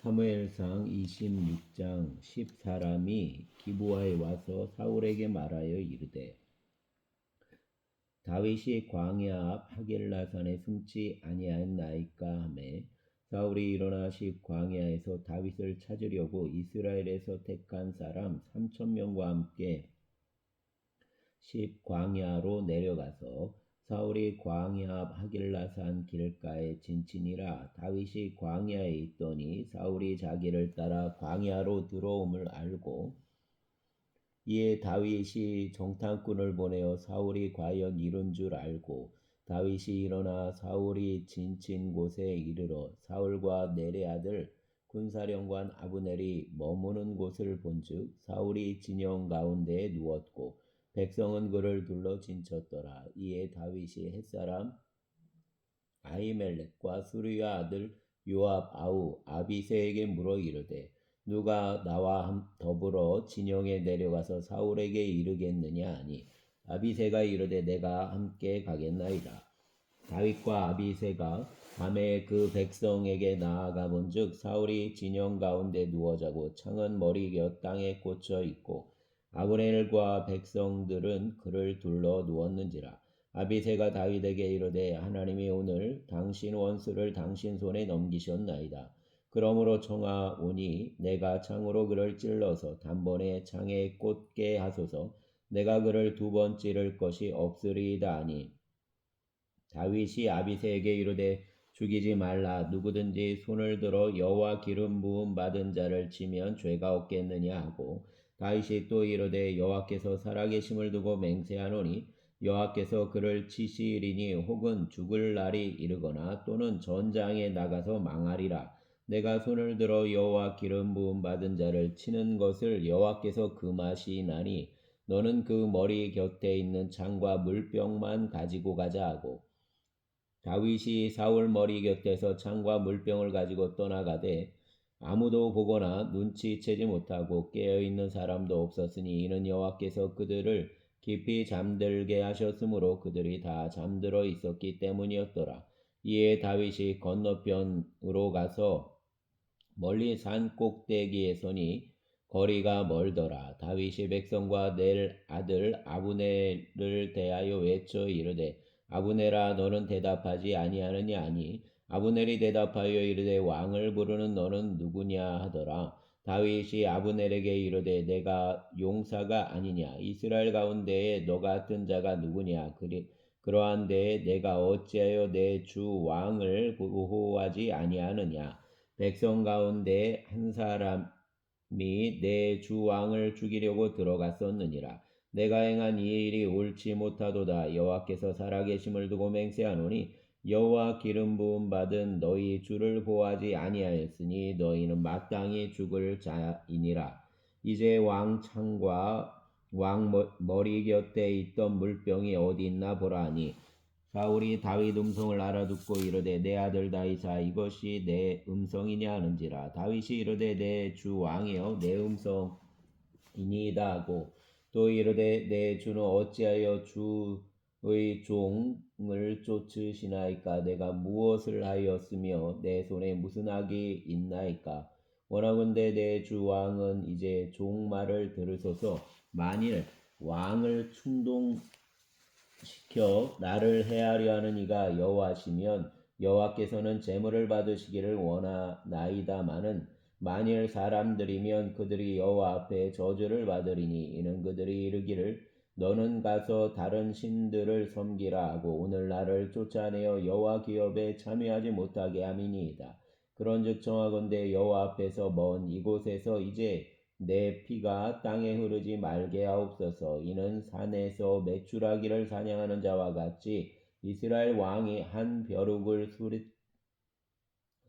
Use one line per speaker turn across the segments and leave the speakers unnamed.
사무엘상 26장 10사람이 기브아에 와서 사울에게 말하여 이르되 다윗이 광야 앞 하겔라산에 숨지 아니하였나이까 하매 사울이 일어나 광야에서 다윗을 찾으려고 이스라엘에서 택한 사람 3,000명과 함께 광야로 내려가서 사울이 광야 앞 하길라산 길가에 진치니라. 다윗이 광야에 있더니 사울이 자기를 따라 광야로 들어옴을 알고 이에 다윗이 정탐꾼을 보내어 사울이 과연 이룬 줄 알고 다윗이 일어나 사울이 진친 곳에 이르러 사울과 내레 아들 군사령관 아브넬이 머무는 곳을 본즉 사울이 진영 가운데에 누웠고 백성은 그를 둘러 진쳤더라. 이에 다윗이 햇사람 아히멜렉과 수리야 아들 요압 아우 아비새에게 물어 이르되 누가 나와 더불어 진영에 내려가서 사울에게 이르겠느냐 하니 아비새가 이르되 내가 함께 가겠나이다. 다윗과 아비새가 밤에 그 백성에게 나아가 본즉 사울이 진영 가운데 누워 자고 창은 머리 곁 땅에 꽂혀 있고 아브넬과 백성들은 그를 둘러 누웠는지라. 아비새가 다윗에게 이르되 하나님이 오늘 당신 원수를 당신 손에 넘기셨나이다. 그러므로 청하오니 내가 창으로 그를 찔러서 단번에 창에 꽂게 하소서. 내가 그를 2번 찌를 것이 없으리이다 하니 다윗이 아비새에게 이르되 죽이지 말라. 누구든지 손을 들어 여호와 기름 부음 받은 자를 치면 죄가 없겠느냐 하고 다윗이 또 이르되 여호와께서 살아계심을 두고 맹세하노니 여호와께서 그를 치시리니 혹은 죽을 날이 이르거나 또는 전장에 나가서 망하리라. 내가 손을 들어 여호와 기름 부음 받은 자를 치는 것을 여호와께서 금하시나니 너는 그 머리 곁에 있는 창과 물병만 가지고 가자 하고 다윗이 사울 머리 곁에서 창과 물병을 가지고 떠나가되 아무도 보거나 눈치채지 못하고 깨어있는 사람도 없었으니 이는 여호와께서 그들을 깊이 잠들게 하셨으므로 그들이 다 잠들어 있었기 때문이었더라. 이에 다윗이 건너편으로 가서 멀리 산 꼭대기에 서니 거리가 멀더라. 다윗이 백성과 넬 아들 아브넬을 대하여 외쳐 이르되 아브넬아 너는 대답하지 아니하느냐 하니 아브넬이 대답하여 이르되 왕을 부르는 너는 누구냐 하더라. 다윗이 아브넬에게 이르되 내가 용사가 아니냐 이스라엘 가운데에 너 같은 자가 누구냐 그러한 데에 내가 어찌하여 내 주 왕을 보호하지 아니하느냐 백성 가운데 한 사람이 내 주 왕을 죽이려고 들어갔었느니라. 내가 행한 이 일이 옳지 못하도다. 여호와께서 살아계심을 두고 맹세하노니 여호와 기름 부음 받은 너희 주를 보호하지 아니하였으니 너희는 마땅히 죽을 자이니라. 이제 왕 창과 왕 머리 곁에 있던 물병이 어디 있나 보라 하니 사울이 다윗 음성을 알아듣고 이르되 내 아들 다윗아 이것이 내 음성이냐 하는지라. 다윗이 이르되 내 주 왕이여 내 음성이니이다 하고 또 이르되 내 주는 어찌하여 주의 종을 쫓으시나이까. 내가 무엇을 하였으며 내 손에 무슨 악이 있나이까. 원하건대 내 주 왕은 이제 종 말을 들으소서. 만일 왕을 충동시켜 나를 해하려 하는 이가 여호와시면 여호와께서는 재물을 받으시기를 원하나이다마는 만일 사람들이면 그들이 여호와 앞에 저주를 받으리니 이는 그들이 이르기를 너는 가서 다른 신들을 섬기라 하고 오늘 나를 쫓아내어 여호와 기업에 참여하지 못하게 함이니이다. 그런즉 청하건대 여호와 앞에서 먼 이곳에서 이제 내 피가 땅에 흐르지 말게 하옵소서. 이는 산에서 메추라기를 사냥하는 자와 같이 이스라엘 왕이 한 벼룩을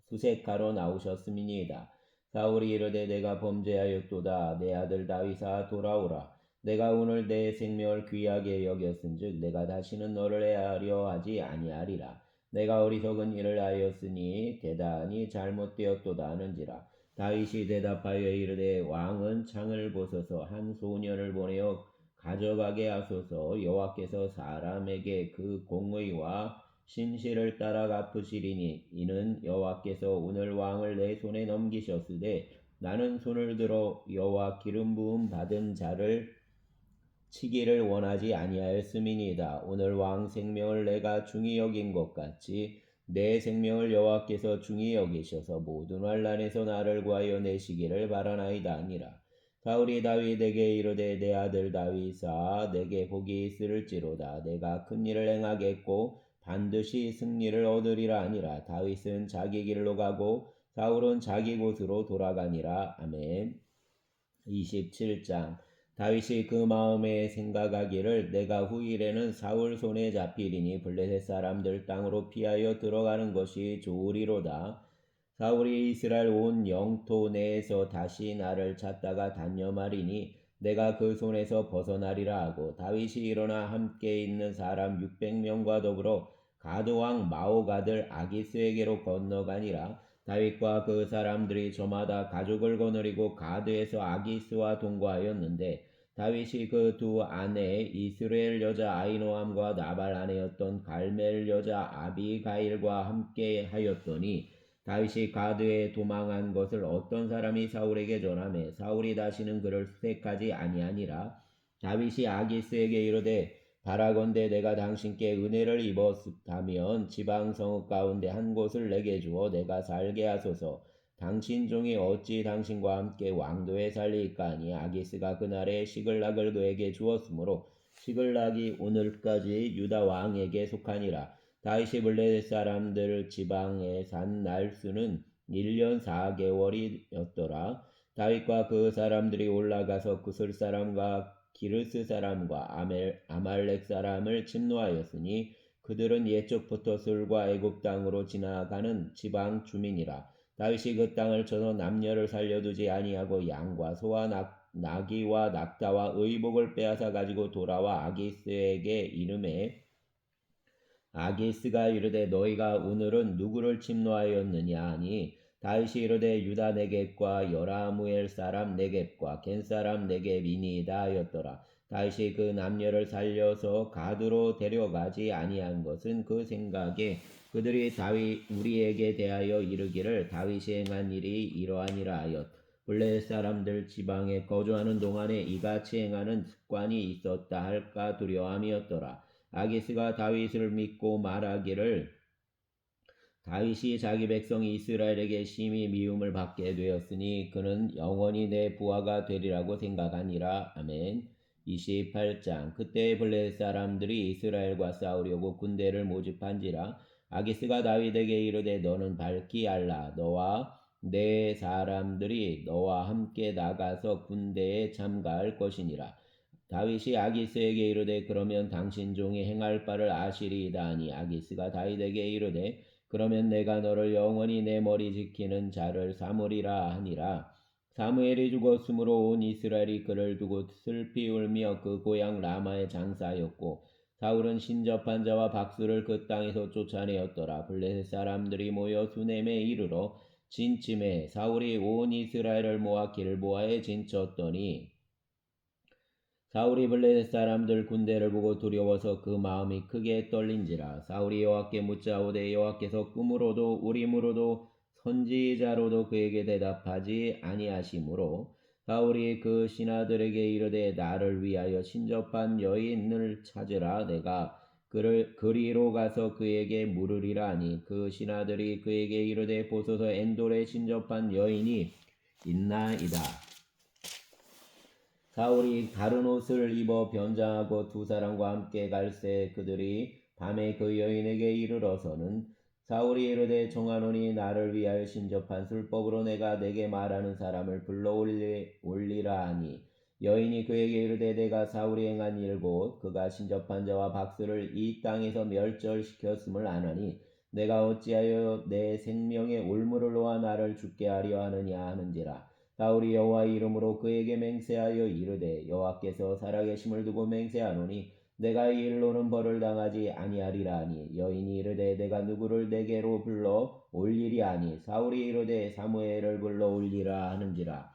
수색하러 나오셨음이니이다. 사울이 이르되 내가 범죄하였도다. 내 아들 다윗아 돌아오라. 내가 오늘 내 생명을 귀하게 여겼은즉 내가 다시는 너를 해하려 하지 아니하리라. 내가 어리석은 일을 하였으니 대단히 잘못되었도다 하는지라. 다윗이 대답하여 이르되 왕은 창을 벗어서 한 소년을 보내어 가져가게 하소서. 여호와께서 사람에게 그 공의와 신실을 따라 갚으시리니 이는 여호와께서 오늘 왕을 내 손에 넘기셨으되 나는 손을 들어 여호와 기름 부음 받은 자를 치기를 원하지 아니하였음이니이다. 오늘 왕 생명을 내가 중히 여긴 것 같이 내 생명을 여호와께서 중히 여기셔서 모든 환난에서 나를 구하여 내시기를 바라나이다 아니라. 사울이 다윗에게 이르되 내 아들 다윗아 내게 복이 있을지로다. 내가 큰 일을 행하겠고 반드시 승리를 얻으리라 아니라. 다윗은 자기 길로 가고 사울은 자기 곳으로 돌아가니라. 아멘. 27장. 다윗이 그 마음에 생각하기를 내가 후일에는 사울 손에 잡히리니 블레셋 사람들 땅으로 피하여 들어가는 것이 좋으리로다. 사울이 이스라엘 온 영토 내에서 다시 나를 찾다가 단념하리니 내가 그 손에서 벗어나리라 하고, 다윗이 일어나 함께 있는 사람 600명과 더불어 가드 왕 마옥 아들 아기스에게로 건너가니라. 다윗과 그 사람들이 저마다 가족을 거느리고 가드에서 아기스와 동거하였는데, 다윗이 그 두 아내 이스라엘 여자 아히노함과 나발 아내였던 갈멜 여자 아비가일과 함께 하였더니, 다윗이 가드에 도망한 것을 어떤 사람이 사울에게 전하매 사울이 다시는 그를 수색하지 아니하니라. 다윗이 아기스에게 이르되 바라건대 내가 당신께 은혜를 입었다면 지방 성읍 가운데 한 곳을 내게 주어 내가 살게 하소서. 당신 종이 어찌 당신과 함께 왕도에 살리까 하니 아기스가 그날에 시글락을 그에게 주었으므로 시글락이 오늘까지 유다 왕에게 속하니라. 다윗이 블레셋 사람들 지방에 산 날수는 1년 4개월이었더라. 다윗과 그 사람들이 올라가서 구슬 사람과 기르스 사람과 아말렉 사람을 침노하였으니 그들은 옛적부터 술과 애굽 땅으로 지나가는 지방 주민이라. 다윗이 그 땅을 쳐서 남녀를 살려두지 아니하고 양과 소와 나귀와 낙타와 의복을 빼앗아 가지고 돌아와 아기스에게 이르매, 아기스가 이르되 너희가 오늘은 누구를 침노하였느냐 하니 다윗이 이르되 유다 네겝과 여라무엘 사람 네겝과 겐 사람 네겝이니이다 하였더라. 다윗이 그 남녀를 살려서 가드로 데려가지 아니한 것은 그 생각에 그들이 다윗 우리에게 대하여 이르기를 다윗이 행한 일이 이러하니라 하였. 블레셋 사람들 지방에 거주하는 동안에 이같이 행하는 습관이 있었다 할까 두려움이었더라. 아기스가 다윗을 믿고 말하기를 다윗이 자기 백성 이스라엘에게 심히 미움을 받게 되었으니 그는 영원히 내 부하가 되리라고 생각하니라. 아멘. 28장. 그때 블레셋 사람들이 이스라엘과 싸우려고 군대를 모집한지라. 아기스가 다윗에게 이르되 너는 밝히 알라. 너와 내 사람들이 너와 함께 나가서 군대에 참가할 것이니라. 다윗이 아기스에게 이르되 그러면 당신 종이 행할 바를 아시리이다 하니 아기스가 다윗에게 이르되 그러면 내가 너를 영원히 내 머리 지키는 자를 삼으리라 하니라. 사무엘이 죽었으므로 온 이스라엘이 그를 두고 슬피 울며 그 고향 라마에 장사하였고 사울은 신접한 자와 박수를 그 땅에서 쫓아내었더라. 블레셋 사람들이 모여 수넴에 이르러 진침해 사울이 온 이스라엘을 모아 길보아에 진쳤더니 사울이 블레셋 사람들 군대를 보고 두려워서 그 마음이 크게 떨린지라. 사울이 여호와께 묻자오되 여호와께서 꿈으로도 우림으로도 선지자로도 그에게 대답하지 아니하시므로 사울이 그 신하들에게 이르되 나를 위하여 신접한 여인을 찾으라. 내가 그리로 가서 그에게 물으리라 하니 그 신하들이 그에게 이르되 보소서 엔돌에 신접한 여인이 있나이다. 사울이 다른 옷을 입어 변장하고 두 사람과 함께 갈새 그들이 밤에 그 여인에게 이르러서는 사울이 이르되 청하노니 나를 위하여 신접한 술법으로 내가 내게 말하는 사람을 불러 올리라 하니 여인이 그에게 이르되 내가 사울이 행한 일곧 그가 신접한 자와 박수를 이 땅에서 멸절시켰음을 아나니 내가 어찌하여 내 생명의 올무를 놓아 나를 죽게 하려 하느냐 하는지라. 사울이 여호와의 이름으로 그에게 맹세하여 이르되 여호와께서 살아계심을 두고 맹세하노니 내가 이 일로는 벌을 당하지 아니하리라 하니 여인이 이르되 내가 누구를 내게로 불러 올리리 하니 사울이 이르되 사무엘을 불러 올리라 하는지라.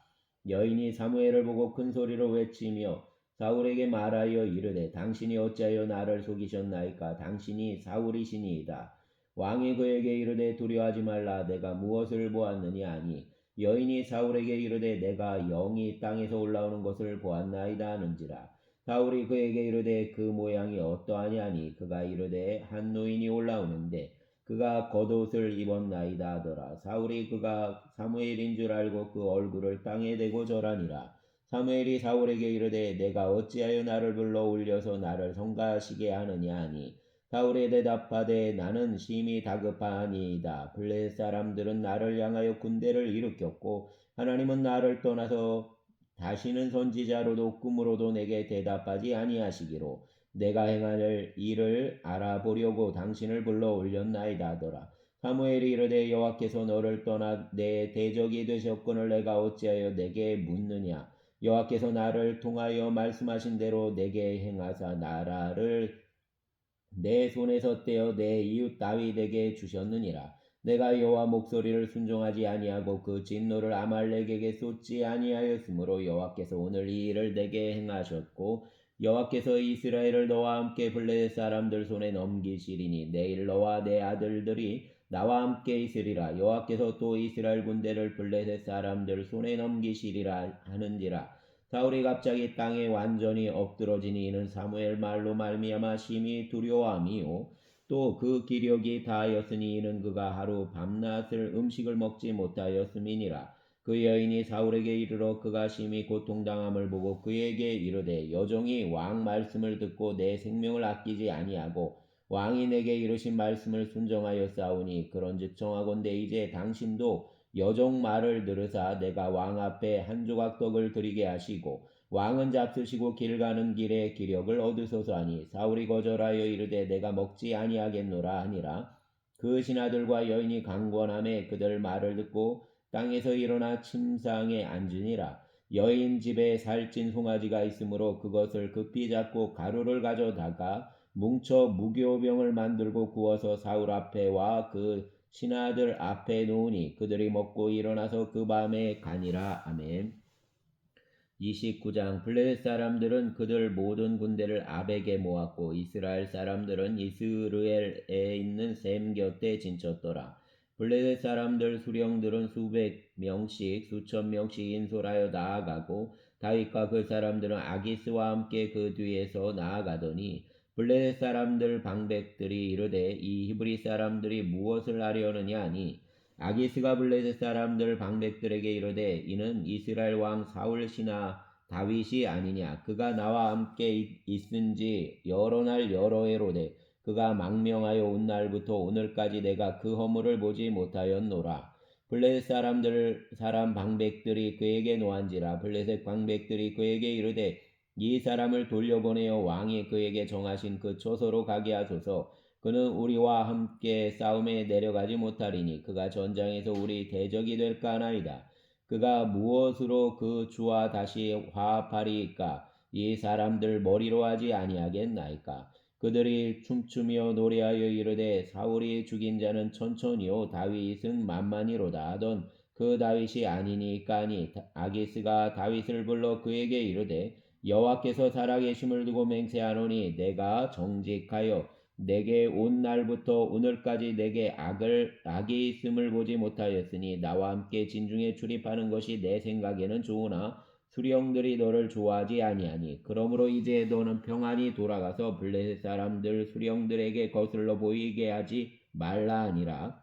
여인이 사무엘을 보고 큰 소리로 외치며 사울에게 말하여 이르되 당신이 어찌하여 나를 속이셨나이까? 당신이 사울이시니이다. 왕이 그에게 이르되 두려워하지 말라. 내가 무엇을 보았느냐 하니 여인이 사울에게 이르되 내가 영이 땅에서 올라오는 것을 보았나이다 하는지라. 사울이 그에게 이르되 그 모양이 어떠하냐 하니 그가 이르되 한 노인이 올라오는데 그가 겉옷을 입었나이다 하더라. 사울이 그가 사무엘인 줄 알고 그 얼굴을 땅에 대고 절하니라. 사무엘이 사울에게 이르되 내가 어찌하여 나를 불러 올려서 나를 성가시게 하느냐 하니 사울이 대답하되 나는 심히 다급하니이다. 블레셋 사람들은 나를 향하여 군대를 일으켰고 하나님은 나를 떠나서 다시는 선지자로도 꿈으로도 내게 대답하지 아니하시기로 내가 행할 일을 알아보려고 당신을 불러 올렸나이다 하더라. 사무엘이 이르되 여호와께서 너를 떠나 내 대적이 되셨거늘 내가 어찌하여 내게 묻느냐. 여호와께서 나를 통하여 말씀하신 대로 내게 행하사 나라를 내 손에서 떼어 내 이웃 다윗에게 주셨느니라. 내가 여호와 목소리를 순종하지 아니하고 그 진노를 아말렉에게 쏟지 아니하였으므로 여호와께서 오늘 이 일을 내게 행하셨고 여호와께서 이스라엘을 너와 함께 블레셋 사람들 손에 넘기시리니 내일 너와 내 아들들이 나와 함께 있으리라. 여호와께서 또 이스라엘 군대를 블레셋 사람들 손에 넘기시리라 하는지라. 사울이 갑자기 땅에 완전히 엎드러지니 이는 사무엘 말로 말미암아 심히 두려워함이요 또 그 기력이 다하였으니 이는 그가 하루 밤낮을 음식을 먹지 못하였음이니라. 그 여인이 사울에게 이르러 그가 심히 고통당함을 보고 그에게 이르되 여종이 왕 말씀을 듣고 내 생명을 아끼지 아니하고 왕이 내게 이르신 말씀을 순종하였사오니 그런즉 청하건대 이제 당신도 여종 말을 들으사 내가 왕 앞에 한 조각 떡을 드리게 하시고 왕은 잡수시고 길 가는 길에 기력을 얻으소서 하니 사울이 거절하여 이르되 내가 먹지 아니하겠노라 하니라. 그 신하들과 여인이 강권함에 그들 말을 듣고 땅에서 일어나 침상에 앉으니라. 여인 집에 살찐 송아지가 있으므로 그것을 급히 잡고 가루를 가져다가 뭉쳐 무교병을 만들고 구워서 사울 앞에와 그 신하들 앞에 놓으니 그들이 먹고 일어나서 그 밤에 가니라. 아멘. 29장 블레셋 사람들은 그들 모든 군대를 아벡에 모았고 이스라엘 사람들은 이스르엘에 있는 셈 곁에 진쳤더라. 블레셋 사람들 수령들은 수백 명씩 수천 명씩 인솔하여 나아가고 다윗과 그 사람들은 아기스와 함께 그 뒤에서 나아가더니 블레셋 사람들 방백들이 이르되 이 히브리 사람들이 무엇을 하려느냐 하니 아기스가 블레셋 사람들 방백들에게 이르되 이는 이스라엘 왕 사울 신하 다윗이 아니냐. 그가 나와 함께 있은지 여러 날 여러 해로되 그가 망명하여 온 날부터 오늘까지 내가 그 허물을 보지 못하였노라. 블레셋 사람 방백들이 그에게 노한지라. 블레셋 방백들이 그에게 이르되 이 사람을 돌려보내어 왕이 그에게 정하신 그 처소로 가게 하소서. 그는 우리와 함께 싸움에 내려가지 못하리니 그가 전장에서 우리 대적이 될까 하나이다. 그가 무엇으로 그 주와 다시 화합하리이까? 이 사람들 머리로 하지 아니하겠나이까? 그들이 춤추며 노래하여 이르되 사울이 죽인 자는 천천히요 다윗은 만만히로다 하던 그 다윗이 아니니까 하니 아기스가 다윗을 불러 그에게 이르되 여호와께서 살아계심을 두고 맹세하노니 내가 정직하여 내게 온 날부터 오늘까지 내게 악이 있음을 보지 못하였으니 나와 함께 진중에 출입하는 것이 내 생각에는 좋으나 수령들이 너를 좋아하지 아니하니 그러므로 이제 너는 평안히 돌아가서 블레셋 사람들 수령들에게 거슬러 보이게 하지 말라 하니라.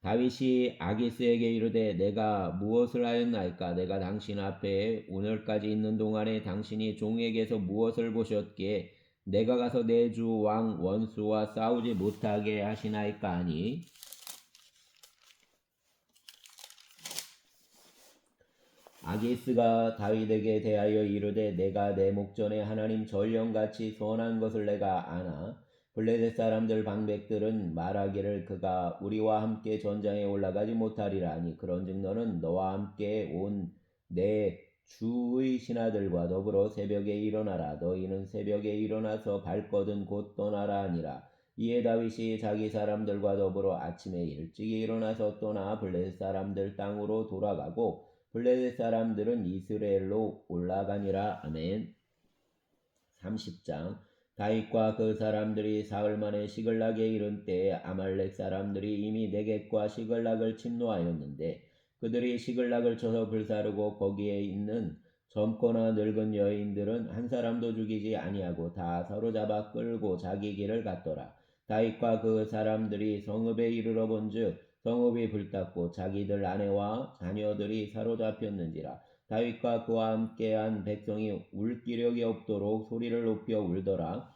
다윗이 아기스에게 이르되 내가 무엇을 하였나이까? 내가 당신 앞에 오늘까지 있는 동안에 당신이 종에게서 무엇을 보셨기에 내가 가서 내 주 왕 원수와 싸우지 못하게 하시나이까 하니 아기스가 다윗에게 대하여 이르되 내가 내 목전에 하나님 전령같이 선한 것을 내가 아나 블레셋 사람들 방백들은 말하기를 그가 우리와 함께 전장에 올라가지 못하리라 하니 그런즉 너는 너와 함께 온 내 주의 신하들과 더불어 새벽에 일어나라. 너희는 새벽에 일어나서 발거든 곧 떠나라 하니라. 이에 다윗이 자기 사람들과 더불어 아침에 일찍 일어나서 떠나 블레셋 사람들 땅으로 돌아가고 블레셋 사람들은 이스라엘로 올라가니라. 아멘. 30장. 다윗과 그 사람들이 사흘 만에 시글락에 이른 때에 아말렉 사람들이 이미 네겝과 시글락을 침노하였는데 그들이 시글락을 쳐서 불사르고 거기에 있는 젊거나 늙은 여인들은 한 사람도 죽이지 아니하고 다 사로잡아 끌고 자기 길을 갔더라. 다윗과 그 사람들이 성읍에 이르러 본즉 성읍이 불탔고 자기들 아내와 자녀들이 사로잡혔는지라. 다윗과 그와 함께한 백성이 울 기력이 없도록 소리를 높여 울더라.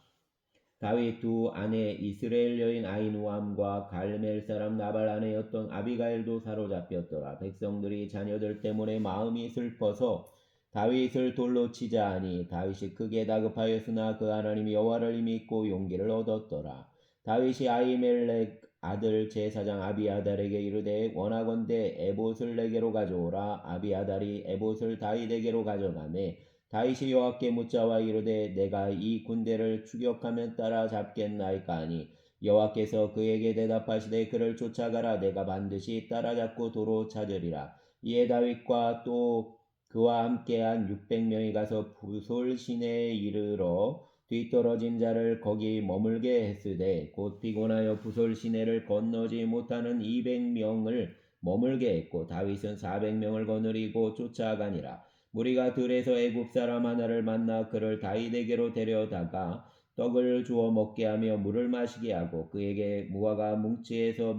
다윗 두 아내 이스라엘 여인 아히노암과 갈멜 사람 나발 아내였던 아비가일도 사로잡혔더라. 백성들이 자녀들 때문에 마음이 슬퍼서 다윗을 돌로 치자 하니 다윗이 크게 다급하였으나 그 하나님 여호와를 믿고 용기를 얻었더라. 다윗이 아히멜렉 아들 제사장 아비아달에게 이르되 원하건대 에봇을 내게로 가져오라. 아비아달이 에봇을 다윗에게로 가져가매 다윗이 여호와께 묻자와 이르되 내가 이 군대를 추격하면 따라잡겠나이까 하니 여호와께서 그에게 대답하시되 그를 쫓아가라. 내가 반드시 따라잡고 도로 찾으리라. 이에 다윗과 또 그와 함께한 600명이 가서 부솔 시내에 이르러 뒤떨어진 자를 거기 머물게 했으되 곧 피곤하여 부솔 시내를 건너지 못하는 200명을 머물게 했고 다윗은 400명을 거느리고 쫓아가니라. 무리가 들에서 애굽 사람 하나를 만나 그를 다윗에게로 데려다가 떡을 주어 먹게 하며 물을 마시게 하고 그에게 무화과 뭉치에서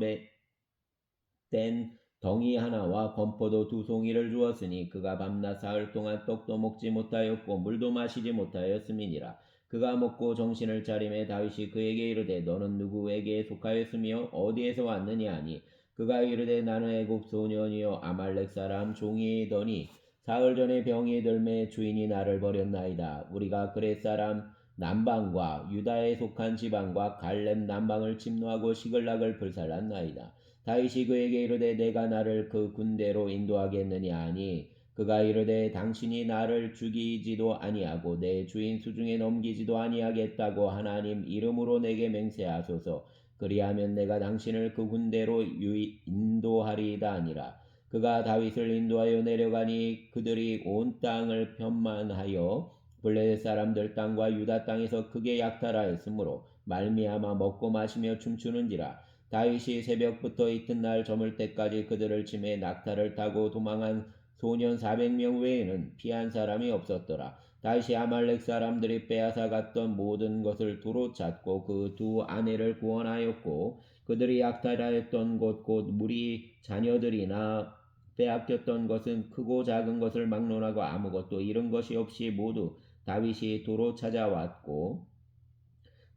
뗀 덩이 하나와 건포도 2송이를 주었으니 그가 밤낮 사흘 동안 떡도 먹지 못하였고 물도 마시지 못하였음이니라. 그가 먹고 정신을 차림에 다윗이 그에게 이르되 너는 누구에게 속하였으며 어디에서 왔느냐 하니 그가 이르되 나는 애굽 소년이요 아말렉 사람 종이더니 사흘 전에 병이 들매 주인이 나를 버렸나이다. 우리가 그렛 사람 남방과 유다에 속한 지방과 갈렙 남방을 침노하고 시글락을 불살랐나이다. 다윗이 그에게 이르되 내가 나를 그 군대로 인도하겠느냐 하니 그가 이르되 당신이 나를 죽이지도 아니하고 내 주인 수중에 넘기지도 아니하겠다고 하나님 이름으로 내게 맹세하소서. 그리하면 내가 당신을 그 군대로 인도하리이다 하니라. 그가 다윗을 인도하여 내려가니 그들이 온 땅을 편만하여 블레셋 사람들 땅과 유다 땅에서 크게 약탈하였으므로 말미암아 먹고 마시며 춤추는지라. 다윗이 새벽부터 이튿날 저물 때까지 그들을 치매 낙타를 타고 도망한 소년 400명 외에는 피한 사람이 없었더라. 다윗이 아말렉 사람들이 빼앗아 갔던 모든 것을 두루 찾고 그 두 아내를 구원하였고 그들이 약탈하였던 곳 곧 무리 자녀들이나 빼앗겼던 것은 크고 작은 것을 막론하고 아무것도 잃은 것이 없이 모두 다윗이 도로 찾아왔고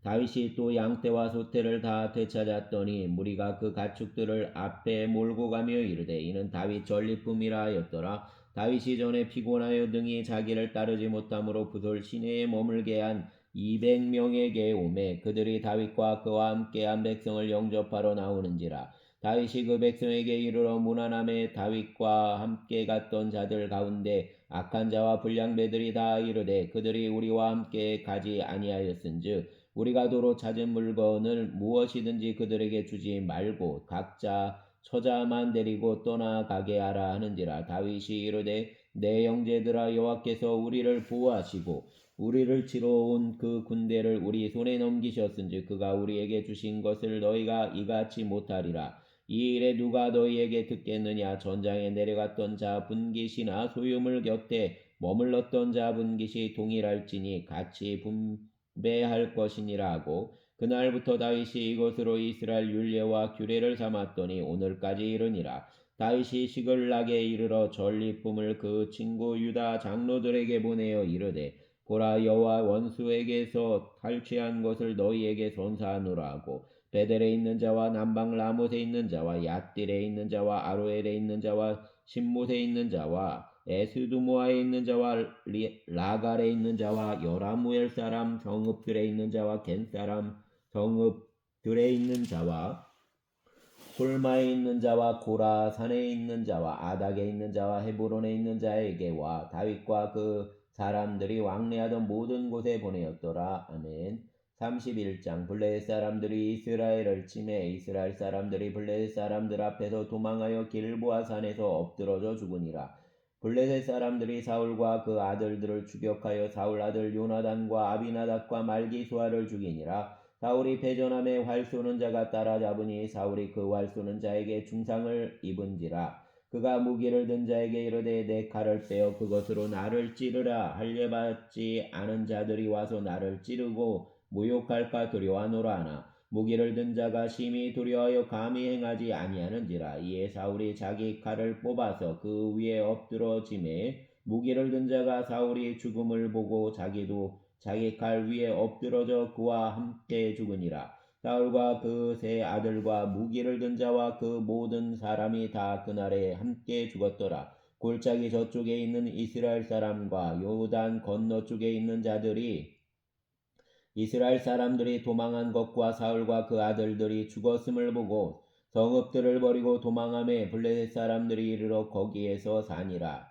다윗이 또 양떼와 소떼를 다 되찾았더니 무리가 그 가축들을 앞에 몰고 가며 이르되 이는 다윗 전리품이라 하였더라. 다윗이 전에 피곤하여 등이 자기를 따르지 못함으로 부솔 시내에 머물게 한 200명에게 오매 그들이 다윗과 그와 함께한 백성을 영접하러 나오는지라. 다윗이 그 백성에게 이르러 문안함에 다윗과 함께 갔던 자들 가운데 악한 자와 불량배들이 다 이르되 그들이 우리와 함께 가지 아니하였은즉 우리가 도로 찾은 물건을 무엇이든지 그들에게 주지 말고 각자 처자만 데리고 떠나가게 하라 하는지라. 다윗이 이르되 내 형제들아 여호와께서 우리를 보호하시고 우리를 치러 온 그 군대를 우리 손에 넘기셨은즉 그가 우리에게 주신 것을 너희가 이같이 못하리라. 이 일에 누가 너희에게 듣겠느냐. 전장에 내려갔던 자 분깃이나 소유물 곁에 머물렀던 자 분깃이 동일할지니 같이 분배할 것이니라 하고 그날부터 다윗이 이것으로 이스라엘 율례와 규례를 삼았더니 오늘까지 이르니라. 다윗이 시글락에 이르러 전리품을 그 친구 유다 장로들에게 보내어 이르되 보라 여호와 원수에게서 탈취한 것을 너희에게 전사하노라 하고 베델에 있는 자와 남방 라못에 있는 자와 얏딜에 있는 자와 아로엘에 있는 자와 신못에 있는 자와 에스두모아에 있는 자와 라갈에 있는 자와 여라무엘 사람 성읍들에 있는 자와 겐 사람 성읍들에 있는 자와 홀마에 있는 자와 고라산에 있는 자와 아닥에 있는 자와 헤브론에 있는 자에게와 다윗과 그 사람들이 왕래하던 모든 곳에 보내었더라. 아멘. 31장. 블레셋 사람들이 이스라엘을 치매 이스라엘 사람들이 블레셋 사람들 앞에서 도망하여 길보아 산에서 엎드러져 죽으니라. 블레셋 사람들이 사울과 그 아들들을 추격하여 사울 아들 요나단과 아비나답과 말기수아를 죽이니라. 사울이 패전함에 활 쏘는 자가 따라잡으니 사울이 그 활 쏘는 자에게 중상을 입은지라. 그가 무기를 든 자에게 이르되 내 칼을 빼어 그것으로 나를 찌르라. 할례받지 않은 자들이 와서 나를 찌르고 모욕할까 두려워하노라 하나 무기를 든 자가 심히 두려워하여 감히 행하지 아니하는지라. 이에 사울이 자기 칼을 뽑아서 그 위에 엎드러짐에 무기를 든 자가 사울이 죽음을 보고 자기도 자기 칼 위에 엎드러져 그와 함께 죽으니라. 사울과 그 세 아들과 무기를 든 자와 그 모든 사람이 다 그날에 함께 죽었더라. 골짜기 저쪽에 있는 이스라엘 사람과 요단 건너쪽에 있는 자들이 이스라엘 사람들이 도망한 것과 사울과 그 아들들이 죽었음을 보고 성읍들을 버리고 도망함에 블레셋 사람들이 이르러 거기에서 사니라.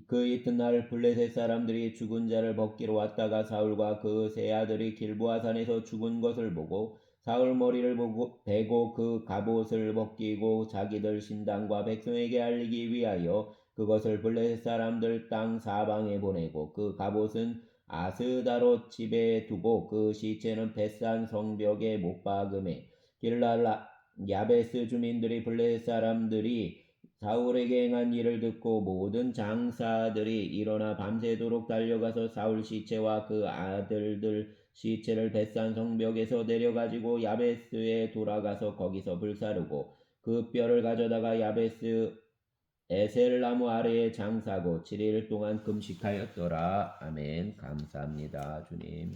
그 이튿날 블레셋 사람들이 죽은 자를 벗기러 왔다가 사울과 그 세 아들이 길보아산에서 죽은 것을 보고 사울 머리를 베고 그 갑옷을 벗기고 자기들 신당과 백성에게 알리기 위하여 그것을 블레셋 사람들 땅 사방에 보내고 그 갑옷은 아스다롯 집에 두고 그 시체는 벳산 성벽에 못 박음에 길랄라 야베스 주민들이 블레셋 사람들이 사울에게 행한 일을 듣고 모든 장사들이 일어나 밤새도록 달려가서 사울 시체와 그 아들들 시체를 벳산 성벽에서 내려가지고 야베스에 돌아가서 거기서 불사르고 그 뼈를 가져다가 야베스 에셀나무 아래에 장사고 7일 동안 금식하였더라. 아멘. 감사합니다, 주님.